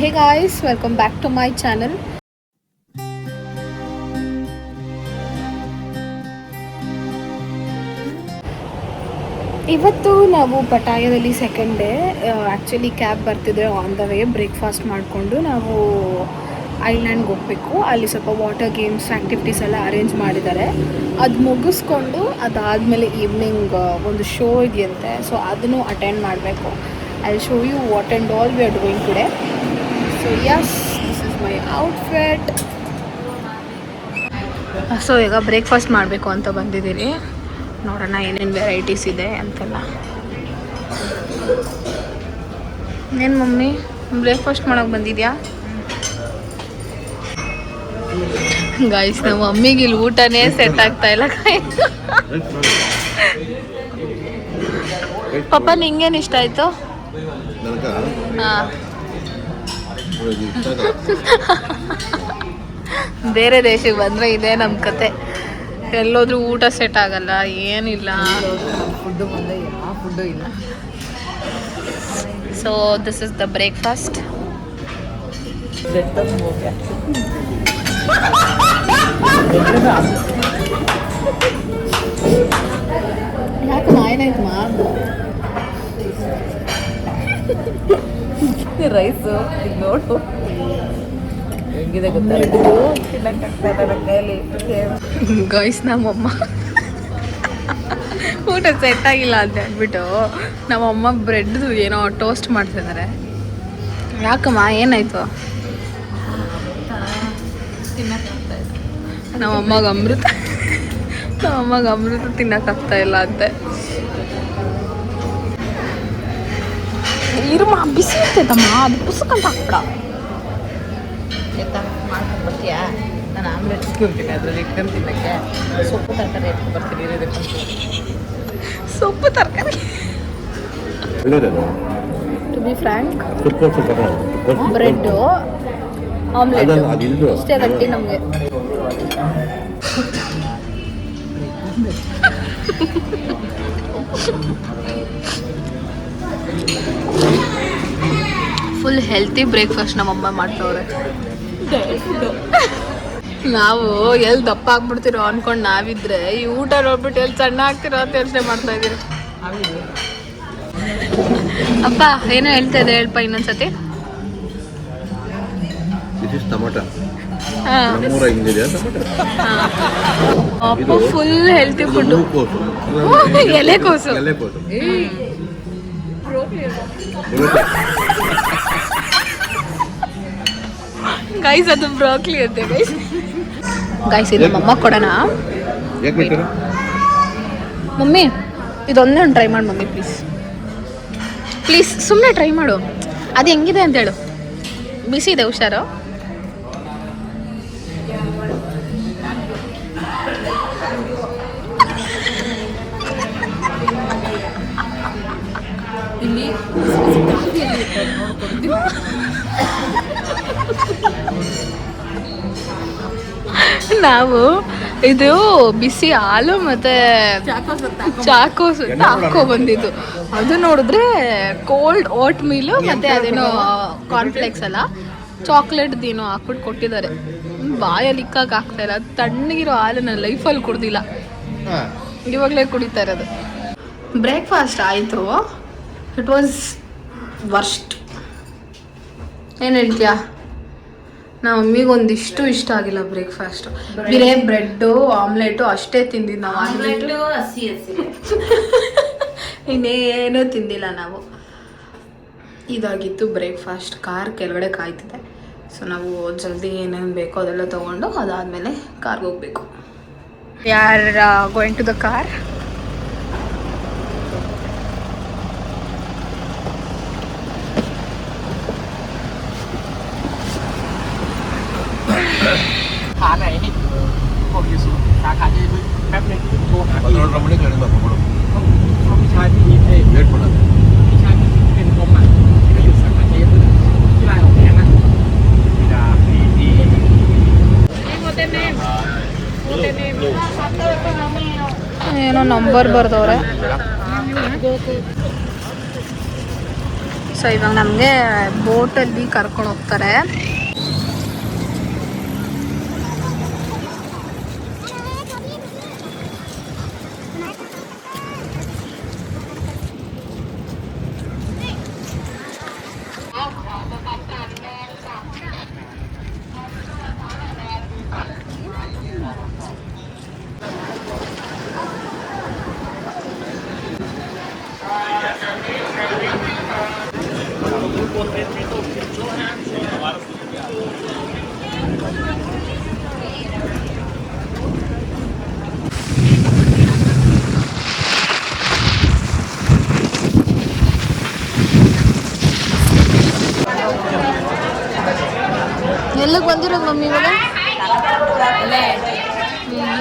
Hey guys, welcome back to my channel. ಇವತ್ತು ನಾವು ಪಟಾಯದಲ್ಲಿ ಸೆಕೆಂಡ್ ಡೇ. ಆ್ಯಕ್ಚುಲಿ ಕ್ಯಾಬ್ ಬರ್ತಿದ್ರೆ ಆನ್ ದ ವೇ ಬ್ರೇಕ್ಫಾಸ್ಟ್ ಮಾಡಿಕೊಂಡು ನಾವು ಐಲ್ಯಾಂಡ್ಗೆ ಹೋಗಬೇಕು. ಅಲ್ಲಿ ಸ್ವಲ್ಪ ವಾಟರ್ ಗೇಮ್ಸ್ ಆ್ಯಕ್ಟಿವಿಟೀಸ್ ಎಲ್ಲ ಅರೇಂಜ್ ಮಾಡಿದ್ದಾರೆ. ಅದು ಮುಗಿಸ್ಕೊಂಡು ಅದಾದಮೇಲೆ ಈವ್ನಿಂಗ್ ಒಂದು ಶೋ ಇದೆಯಂತೆ, ಸೊ ಅದನ್ನು ಅಟೆಂಡ್ ಮಾಡಬೇಕು. I show you what and all we are doing today. So yes, this is my outfit. So ಈಗ ಬ್ರೇಕ್ಫಾಸ್ಟ್ ಮಾಡಬೇಕು ಅಂತ ಬಂದಿದ್ದೀರಿ. ನೋಡೋಣ ಏನೇನು ವೆರೈಟೀಸ್ ಇದೆ ಅಂತೆಲ್ಲ. ಏನು ಮಮ್ಮಿ, ಬ್ರೇಕ್ಫಾಸ್ಟ್ ಮಾಡೋಕೆ ಬಂದಿದ್ಯಾ? ಗೈಸ್, ನಮ್ಮ ಮಮ್ಮಿಗೆ ಇಲ್ಲಿ ಊಟನೇ ಸೆಟ್ ಆಗ್ತಾ ಇಲ್ಲ. ಪಾಪ ನಿಂಗೇನು ಇಷ್ಟ ಆಯಿತು? ಹಾಂ, ಬೇರೆ ದೇಶಕ್ಕೆ ಬಂದರೆ ಇದೇ ನಮ್ಮ ಕತೆ. ಎಲ್ಲೋದ್ರೂ ಊಟ ಸೆಟ್ ಆಗಲ್ಲ, ಏನಿಲ್ಲ. So this is the breakfast. ಯಾಕೆ ಏನಾಯ್ತು ಮಾ? ರೈಸು ನೋಡು ಹೆಂಗಿದೆ ಗೊತ್ತಾಯ್ತು. ಗೈಸ್, ನಮ್ಮಮ್ಮ ಊಟ ಸೆಟ್ ಆಗಿಲ್ಲ ಅಂತ ಹೇಳ್ಬಿಟ್ಟು ನಮ್ಮಮ್ಮ ಬ್ರೆಡ್ದು ಏನೋ ಟೋಸ್ಟ್ ಮಾಡ್ತಿದ್ದಾರೆ. ಯಾಕಮ್ಮ, ಏನಾಯ್ತು? ನಮ್ಮಮ್ಮಗೆ ಅಮೃತ ತಿನ್ನಕ್ಕಾಗ್ತಾ ಇಲ್ಲ ಅಂತೆ. ಇರುಮ ಬಿಸಿ ಇರ್ತೈತಮ್ಮ, ಅದು ಪುಸ್ತಕಂತ ಹಾಕ್ಬಿಡ. ಮಾಡ್ಕೊಂಡು ಬರ್ತೀಯಾ? ನಾನು ಆಮ್ಲೆಟ್ ಇಟ್ಕೊಳ್ತೀನಿ, ಅದ್ರಲ್ಲಿ ಇಟ್ಕೊಂಡು ತಿನ್ನಕ್ಕೆ ಸೊಪ್ಪು ತರಕಾರಿ ಇಟ್ಕೊಂಡು ಬರ್ತೀನಿ. ಸೊಪ್ಪು ತರಕಾರಿ to be frank, bread omelette ಇಷ್ಟೇ ಗಟ್ಟಿ ನಮಗೆ. ಫುಲ್ ಹೆಲ್ತಿ ಬ್ರೇಕ್ಫಾಸ್ಟ್ ನಮ್ಮಮ್ಮ ಮಾಡ್ತವ್ರೆ. ನಾವು ಎಲ್ಲಿ ದಪ್ಪ ಆಗ್ಬಿಡ್ತಿರೋ ಅನ್ಕೊಂಡು ನಾವಿದ್ರೆ ಈ ಊಟ ನೋಡ್ಬಿಟ್ಟು ಎಲ್ಲಿ ಸಣ್ಣ ಆಗ್ತಿರೋ ಅಂತ ಯೋಚನೆ ಮಾಡ್ತಾ ಇದೀರಿ. ಅಪ್ಪ ಏನೋ ಹೇಳ್ತಾ ಇದೆ, ಹೇಳ್ಪ ಇನ್ನೊಂದ್ಸತಿ. ಅಪ್ಪ ಫುಲ್ ಹೆಲ್ತಿ ಫುಡ್. ಎಲೆಕೋಸು ಗೈಸ್, ಅದು ಬ್ರೋಕ್ಲಿ ಅಂತೆ ಗೈಸ್. ಗೈಸ್, ಇದು ನಮ್ಮಮ್ಮ ಕೊಡೋಣ. ಮಮ್ಮಿ, ಇದೊಂದೇ ಒಂದು ಟ್ರೈ ಮಾಡಿ ಮಮ್ಮಿ, ಪ್ಲೀಸ್ ಪ್ಲೀಸ್, ಸುಮ್ಮನೆ ಟ್ರೈ ಮಾಡು. ಅದು ಹೆಂಗಿದೆ ಅಂತೇಳು. ಬಿಸಿ ಇದೆ, ಹುಷಾರು. ನಾವು ಇದು ಬಿಸಿ ಹಾಲು ಮತ್ತೆ ಚಾಕೋಸ್ ಹಾಕೋ ಬಂದಿದ್ದು. ಅದು ನೋಡಿದ್ರೆ ಕೋಲ್ಡ್ ಓಟ್ ಮೀಲು ಮತ್ತೆ ಅದೇನೋ ಕಾರ್ನ್ಫ್ಲೇಕ್ಸ್ ಅಲ್ಲ, ಚಾಕ್ಲೇಟ್ದು ಏನೋ ಹಾಕ್ಬಿಟ್ಟು ಕೊಟ್ಟಿದ್ದಾರೆ. ಬಾಯಲ್ಲಿ ಇಕ್ಕಾಗ ಆಗ್ತಾ ಇಲ್ಲ. ತಣ್ಣಗಿರೋ ಹಾಲು ನನ್ನ ಲೈಫಲ್ಲಿ ಕುಡ್ದಿಲ್ಲ, ಇವಾಗಲೇ ಕುಡಿತಾ ಇರೋದು. ಬ್ರೇಕ್ಫಾಸ್ಟ್ ಆಯಿತು. It was worst. ಏನು ಹೇಳ್ತೀಯಾ? ನಮ್ಮ ಮಮ್ಮಿಗೆ ಒಂದಿಷ್ಟು ಇಷ್ಟ ಆಗಿಲ್ಲ ಬ್ರೇಕ್ಫಾಸ್ಟು. ಬೇರೆ ಬ್ರೆಡ್ಡು ಆಮ್ಲೆಟು ಅಷ್ಟೇ ತಿಂದಿದ್ದು ನಾವು. ಆಮ್ಲೆಟು ಹಸಿ ಇನ್ನೇನೂ ತಿಂದಿಲ್ಲ ನಾವು. ಇದಾಗಿತ್ತು ಬ್ರೇಕ್ಫಾಸ್ಟ್. ಕಾರ್ ಕೆಳಗಡೆ ಕಾಯ್ತಿದೆ. ಸೊ ನಾವು ಜಲ್ದಿ ಏನೇನು ಬೇಕೋ ಅದೆಲ್ಲ ತೊಗೊಂಡು ಅದಾದಮೇಲೆ ಕಾರ್ಗೆ ಹೋಗಬೇಕು. ಯಾರ್ ಗೋಯಿಂಗ್ ಟು ದ ಕಾರ್?ไหนบอกอยู่ศูนย์สาขาจะแป๊บนึงโทรหาพี่เราไม่ได้เกินแบบผมต้องพี่ชายพี่เล็กคนละพี่ชายเป็นคมอ่ะที่ก็อยู่สาขาเจ๊ด้วยที่ไลน์ของแกนะพี่ดาพี่โมเตเนม ಏನೋ ನಂಬರ್ ಬರ್ದವ್ರೆ. ಸೊ ಇವಾಗ ನಮಗೆ ಬೋಟಲ್ಲಿ ಕರ್ಕೊಂಡು ಹೋಗ್ತಾರೆ. ಎಲ್ಲಿಗೆ ಬಂದಿರೋದು ಮಮ್ಮಿ ಇವಾಗ?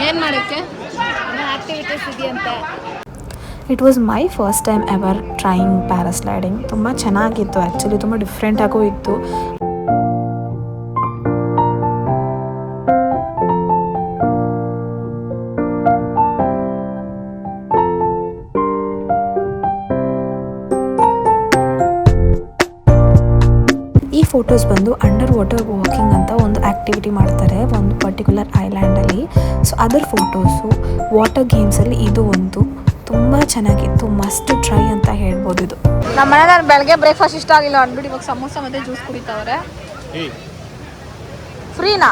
ಏನು ಮಾಡೋಕ್ಕೆ ಆಕ್ಟಿವಿಟೀಸ್ ಇದೆಯಂತೆ. It was my first time ever trying parasliding. ತುಂಬ ಚೆನ್ನಾಗಿತ್ತು, ಆ್ಯಕ್ಚುಲಿ ತುಂಬ ಡಿಫ್ರೆಂಟಾಗೂ ಇತ್ತು. ಈ ಫೋಟೋಸ್ ಬಂದು ಅಂಡರ್ ವಾಟರ್ ವಾಕಿಂಗ್ ಅಂತ ಒಂದು ಆ್ಯಕ್ಟಿವಿಟಿ ಮಾಡ್ತಾರೆ ಒಂದು ಪರ್ಟಿಕ್ಯುಲರ್ ಐಲ್ಯಾಂಡಲ್ಲಿ. ಸೊ ಅದರ ಫೋಟೋಸು ವಾಟರ್ ಗೇಮ್ಸಲ್ಲಿ ಇದು ಒಂದು ತುಂಬ ಚೆನ್ನಾಗಿತ್ತು, ಮಸ್ಟ್ ಟ್ರೈ ಅಂತ ಹೇಳ್ಬೋದು. ಇದು ನಮ್ಮ ಮನೆ ನಾನು ಬೆಳಗ್ಗೆ ಬ್ರೇಕ್ಫಾಸ್ಟ್ ಇಷ್ಟ ಆಗಿಲ್ಲ ಅಂದ್ಬಿಟ್ಟು ಇವಾಗ ಸಮೋಸ ಮತ್ತು ಜ್ಯೂಸ್ ಕುಡಿತಾವ್ರೆ. ಫ್ರೀನಾ?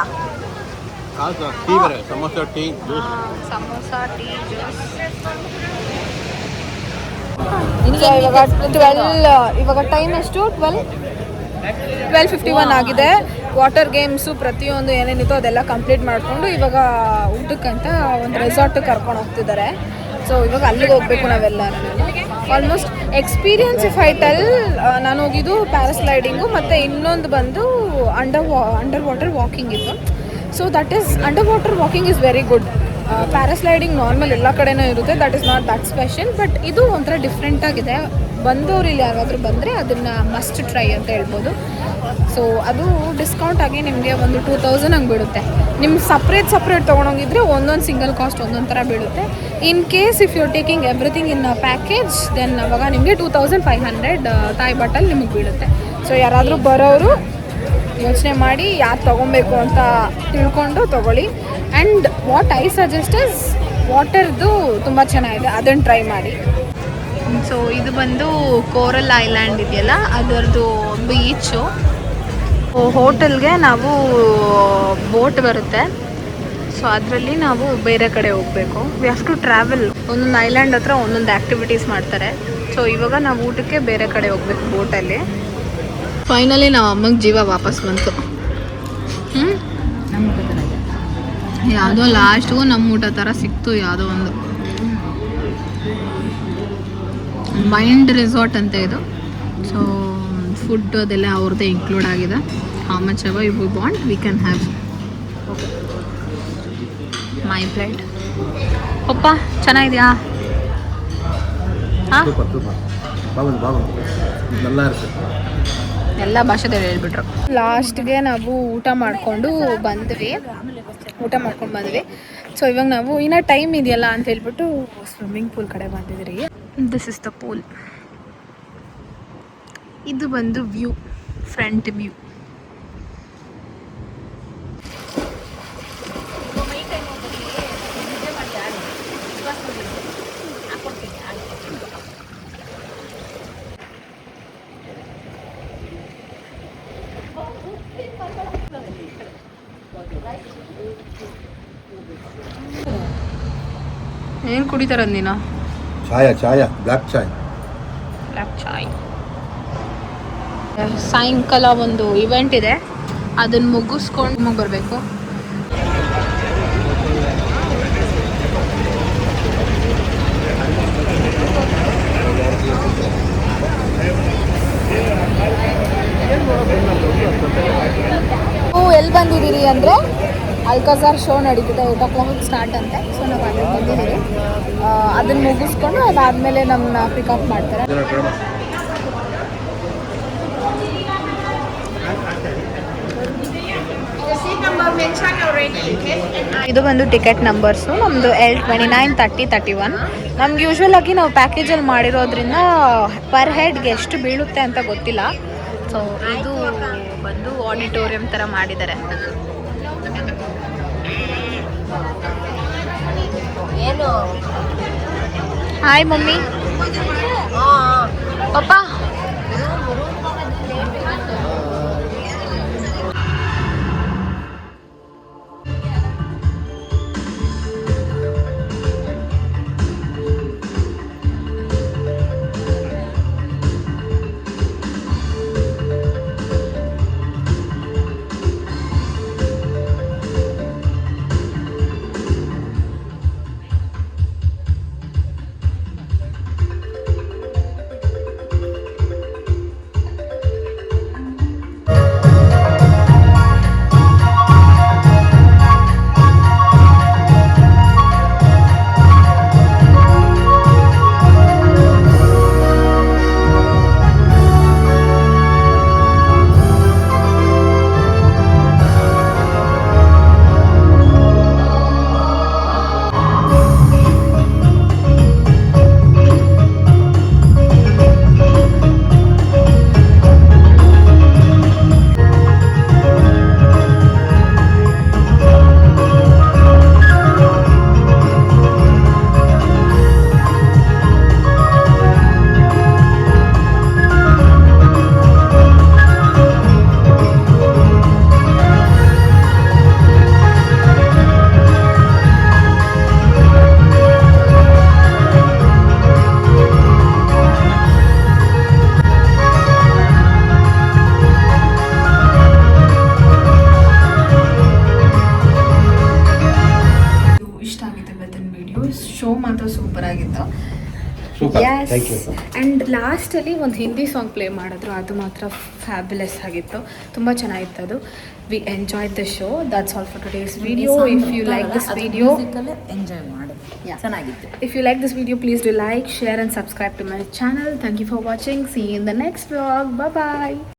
Samosa tea juice. Samosa tea juice. ಇವಾಗ ಟೈಮ್ ಎಷ್ಟು? 12:51 ಆಗಿದೆ. ವಾಟರ್ ಗೇಮ್ಸು ಪ್ರತಿಯೊಂದು ಏನೇನಿತ್ತು ಅದೆಲ್ಲ ಕಂಪ್ಲೀಟ್ ಮಾಡಿಕೊಂಡು ಇವಾಗ ಊಟಕ್ಕಂತ ಒಂದು ರೆಸಾರ್ಟಿಗೆ ಕರ್ಕೊಂಡು ಹೋಗ್ತಿದ್ದಾರೆ. ಸೊ ಇವಾಗ ಅಲ್ಲಿಗೆ ಹೋಗ್ಬೇಕು ನಾವೆಲ್ಲ. ಆಲ್ಮೋಸ್ಟ್ ಎಕ್ಸ್ಪೀರಿಯನ್ಸ್ ಫೈಟಲ್ಲಿ ನಾನು ಹೋಗಿದ್ದು ಪ್ಯಾರಾಸ್ಲೈಡಿಂಗು ಮತ್ತು ಇನ್ನೊಂದು ಬಂದು ಅಂಡರ್ ವಾಟರ್ ವಾಕಿಂಗ್ ಇತ್ತು. So that is underwater walking is very good. Paragliding normal ಎಲ್ಲ ಕಡೆನೂ ಇರುತ್ತೆ, that is not that special. But ಇದು ಒಂಥರ ಡಿಫ್ರೆಂಟಾಗಿದೆ. ಬಂದವರು ಇಲ್ಲಿ ಯಾರಾದರೂ ಬಂದರೆ ಅದನ್ನು ಮಸ್ಟ್ ಟ್ರೈ ಅಂತ ಹೇಳ್ಬೋದು. ಸೊ ಅದು ಡಿಸ್ಕೌಂಟ್ ಆಗಿ ನಿಮಗೆ ಒಂದು 2000 ಹಂಗೆ ಬೀಳುತ್ತೆ. ನಿಮ್ಗೆ ಸಪ್ರೇಟ್ ತೊಗೊಂಡೋಗಿದ್ರೆ ಒಂದೊಂದು ಸಿಂಗಲ್ ಕಾಸ್ಟ್ ಒಂದೊಂದು ಥರ ಬೀಳುತ್ತೆ. In case if you taking everything in package then ಅವಾಗ ನಿಮಗೆ 2500 ತಾಯಿ ಬಾಟಲ್ ನಿಮಗೆ ಬೀಳುತ್ತೆ. ಸೊ ಯಾರಾದರೂ ಬರೋರು ಯೋಚನೆ ಮಾಡಿ ಯಾರು ತೊಗೊಬೇಕು ಅಂತ ತಿಳ್ಕೊಂಡು ತೊಗೊಳ್ಳಿ. And what I suggest is ವಾಟರ್ದು ತುಂಬ ಚೆನ್ನಾಗಿದೆ, ಅದನ್ನು ಟ್ರೈ ಮಾಡಿ. ಸೊ ಇದು ಬಂದು ಕೋರಲ್ ಐಲ್ಯಾಂಡ್ ಇದೆಯಲ್ಲ ಅದರದ್ದು ಬೀಚು. ಹೋಟೆಲ್ಗೆ ನಾವು ಬೋಟ್ ಬರುತ್ತೆ. ಸೊ ಅದರಲ್ಲಿ ನಾವು ಬೇರೆ ಕಡೆ ಹೋಗಬೇಕು. We have to travel. ಒಂದೊಂದು ಐಲ್ಯಾಂಡ್ ಹತ್ರ ಒಂದೊಂದು ಆ್ಯಕ್ಟಿವಿಟೀಸ್ ಮಾಡ್ತಾರೆ. ಸೊ ಇವಾಗ ನಾವು ಊಟಕ್ಕೆ ಬೇರೆ ಕಡೆ ಹೋಗ್ಬೇಕು ಬೋಟಲ್ಲಿ. ಫೈನಲಿ ನಾವು ಅಮ್ಮಂಗೆ ಜೀವ ವಾಪಸ್ ಬಂತು. ಯಾವುದೋ ಲಾಸ್ಟ್ಗೂ ನಮ್ಮ ಊಟ ಥರ ಸಿಕ್ತು. ಯಾವುದೋ ಒಂದು ಮೈಂಡ್ ರೆಸಾರ್ಟ್ ಅಂತ ಇದು. ಸೊ ಫುಡ್ ಅದೆಲ್ಲ ಅವ್ರದ್ದೇ ಇನ್ಕ್ಲೂಡ್ ಆಗಿದೆ. How much ever you want we can have. My plate. ಪಪ್ಪ ಚೆನ್ನಾಗಿದೆಯಾ? ಹಾಂ, ಎಲ್ಲ ಭಾಷೆದಲ್ಲಿ ಹೇಳ್ಬಿಟ್ರು. ಲಾಸ್ಟ್ಗೆ ನಾವು ಊಟ ಮಾಡ್ಕೊಂಡು ಬಂದ್ವಿ. ಸೊ ಇವಾಗ ನಾವು ಇನ್ನೂ ಟೈಮ್ ಇದೆಯಲ್ಲ ಅಂತ ಹೇಳ್ಬಿಟ್ಟು ಸ್ವಿಮ್ಮಿಂಗ್ ಪೂಲ್ ಕಡೆ ಬಂದಿದ್ರಿ. This is the pool. ಇದು ಬಂದು ವ್ಯೂ, ಫ್ರಂಟ್ ವ್ಯೂ. ಏನು ಕುಡಿತಾರ ನೀನು? ಚಾಯ ಬ್ಲ್ಯಾಕ್ ಚಾಯ್. ಸಾಯಂಕಾಲ ಒಂದು ಇವೆಂಟ್ ಇದೆ, ಅದನ್ನು ಮುಗಿಸ್ಕೊಂಡು ಬರಬೇಕು. ಎಲ್ಲಿ ಬಂದಿದ್ದೀರಿ ಅಂದರೆ ಅಲ್ಕಾಜಾರ್ ಶೋ ನಡೀತಿದೆ, 8 o'clock ಸ್ಟಾರ್ಟ್ ಅಂತೆ. ಸೊ ನಾವು ಅಲ್ಲಿ ಬಂದಿದ್ದೀವಿ. ಅದನ್ನು ಮುಗಿಸ್ಕೊಂಡು ಅದಾದಮೇಲೆ ನಮ್ಮನ್ನ ಪಿಕಪ್ ಮಾಡ್ತಾರೆ. ಇದು ಬಂದು ಟಿಕೆಟ್ ನಂಬರ್ಸು. ನಮ್ಮದು L29, 30, 31. ನಮ್ಗೆ ಯೂಶ್ವಲ್ ಆಗಿ ನಾವು ಪ್ಯಾಕೇಜಲ್ಲಿ ಮಾಡಿರೋದ್ರಿಂದ ಪರ್ ಹೆಡ್ಗೆ ಎಷ್ಟು ಬೀಳುತ್ತೆ ಅಂತ ಗೊತ್ತಿಲ್ಲ. ಸೊ ಇದು ಬಂದು ಆಡಿಟೋರಿಯಂ ಥರ ಮಾಡಿದ್ದಾರೆ. ಏನು ಹಾಯ್ ಮಮ್ಮಿ, ಪಪ್ಪ. ಶೋ ಮಾತ್ರ ಸೂಪರ್ ಆಗಿತ್ತು. ಎಸ್, ಆ್ಯಂಡ್ ಲಾಸ್ಟಲ್ಲಿ ಒಂದು ಹಿಂದಿ ಸಾಂಗ್ ಪ್ಲೇ ಮಾಡಿದ್ರು, ಅದು ಮಾತ್ರ ಫ್ಯಾಬ್ಯುಲಸ್ ಆಗಿತ್ತು, ತುಂಬ ಚೆನ್ನಾಗಿತ್ತು ಅದು. We enjoy the show. That's all for today's video. If you like this video, enjoy ಮಾಡಿ, ಚೆನ್ನಾಗಿತ್ತು. If you like this video, please do like, share and subscribe to my channel. Thank you for watching. See you in the next vlog. Bye bye.